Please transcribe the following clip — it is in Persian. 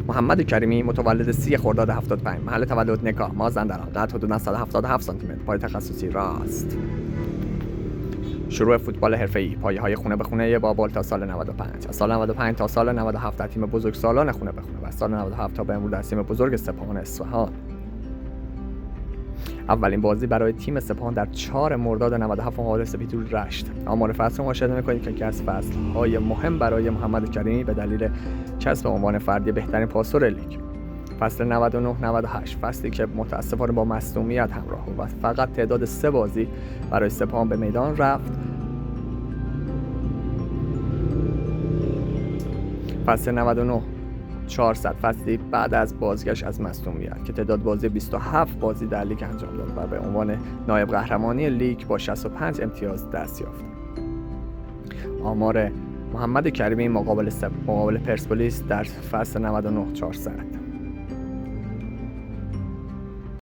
محمد کریمی متولد 30 خرداد 75. محل تولد نگاه، مازندران. قد حدود 177 سانتی متر. پای تخصصی راست. شروع فوتبال حرفه‌ای، پایه‌های خونه به خونه بابل تا سال 95. از سال 95 تا سال 97 در تیم بزرگسالان خونه به خونه و از سال 97 تا به امروز در تیم بزرگ سپاهان اصفهان. اولین بازی برای تیم سپاهان در 4 مرداد 97 مقابل سپیدول رشت. آمار فصل رو مشاهده می‌کنید که یکی از فصل‌های مهم برای محمد کریمی به دلیل کسب عنوان فردی بهترین پاسور لیگ. فصل 99-98 فصلی که متأسفانه با مصدومیت همراه بود و فقط تعداد 3 بازی برای سپاهان به میدان رفت. فصل 99-400 فصلی بعد از بازگشت از مصدومیت که تعداد بازی 27 بازی در لیگ انجام داد و به عنوان نایب قهرمانی لیگ با 65 امتیاز دست یافت. آمار محمد کریمی مقابل پرسپولیس در فصل 99-400.